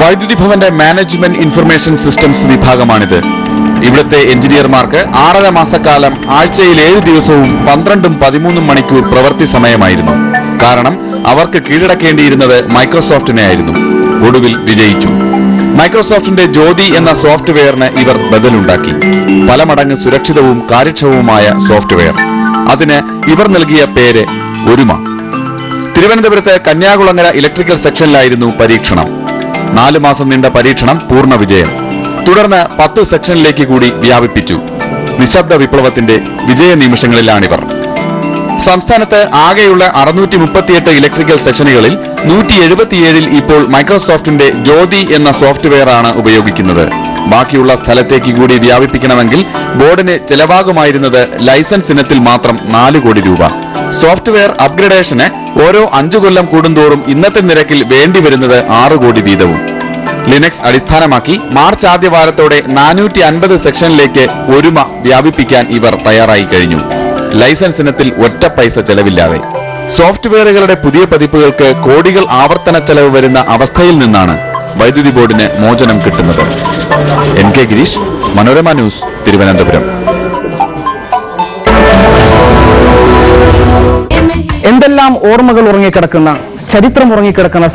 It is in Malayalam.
വൈദ്യുതി ഭവന്റെ മാനേജ്മെന്റ് ഇൻഫർമേഷൻ സിസ്റ്റംസ് വിഭാഗമാണിത്. ഇവിടുത്തെ എഞ്ചിനീയർമാർക്ക് 6.5 മാസക്കാലം ആഴ്ചയിൽ 7 ദിവസവും 12-13 മണിക്കൂർ പ്രവൃത്തി സമയമായിരുന്നു. കാരണം അവർക്ക് കീഴടക്കേണ്ടിയിരുന്നത് മൈക്രോസോഫ്റ്റിനെ ആയിരുന്നു. ഒടുവിൽ വിജയിച്ചു. മൈക്രോസോഫ്റ്റിന്റെ ജ്യോതി എന്ന സോഫ്റ്റ്വെയറിന് ഇവർ ബദലുണ്ടാക്കി. പല മടങ്ങ് സുരക്ഷിതവും കാര്യക്ഷമവുമായ സോഫ്റ്റ്വെയർ. അതിന് ഇവർ നൽകിയ പേര് ഒരുമ. തിരുവനന്തപുരത്ത് കന്യാകുളങ്ങര ഇലക്ട്രിക്കൽ സെക്ഷനിലായിരുന്നു പരീക്ഷണം. 4 മാസം നീണ്ട പരീക്ഷണം പൂർണ്ണ വിജയം. തുടർന്ന് 10 സെക്ഷനിലേക്ക് കൂടി വ്യാപിപ്പിച്ചു. നിശബ്ദ വിപ്ലവത്തിന്റെ വിജയ നിമിഷങ്ങളിലാണിവർ. സംസ്ഥാനത്ത് ആകെയുള്ള 638 ഇലക്ട്രിക്കൽ സെക്ഷനുകളിൽ 177 ഇപ്പോൾ മൈക്രോസോഫ്റ്റിന്റെ ജ്യോതി എന്ന സോഫ്റ്റ്വെയർ ആണ് ഉപയോഗിക്കുന്നത്. ബാക്കിയുള്ള സ്ഥലത്തേക്ക് കൂടി വ്യാപിപ്പിക്കണമെങ്കിൽ ബോർഡിന് ചെലവാകുമായിരുന്നത് ലൈസൻസ് ഇനത്തിൽ മാത്രം 4 കോടി രൂപ. സോഫ്റ്റ്വെയർ അപ്ഗ്രഡേഷന് ഓരോ 5 കൊല്ലം കൂടുന്തോറും ഇന്നത്തെ നിരക്കിൽ വേണ്ടിവരുന്നത് 6 കോടി വീതവും. ലിനക്സ് അടിസ്ഥാനമാക്കി മാർച്ച് ആദ്യ വാരത്തോടെ 450 സെക്ഷനിലേക്ക് ഒരുമ വ്യാപിപ്പിക്കാൻ ഇവർ തയ്യാറായി കഴിഞ്ഞു. ലൈസൻസ് ഇനത്തിൽ ഒറ്റ പൈസ ചെലവില്ലാതെ. സോഫ്റ്റ്വെയറുകളുടെ പുതിയ പതിപ്പുകൾക്ക് കോടികൾ ആവർത്തന ചെലവ് വരുന്ന അവസ്ഥയിൽ നിന്നാണ് വൈദ്യുതി ബോർഡിന് മോചനം കിട്ടുന്നത്. NK Girish, Manorama news, Thiruvananthapuram. എന്തെല്ലാം ഓർമ്മകൾ ഉറങ്ങിക്കിടക്കുന്ന, ചരിത്രം ഉറങ്ങിക്കിടക്കുന്ന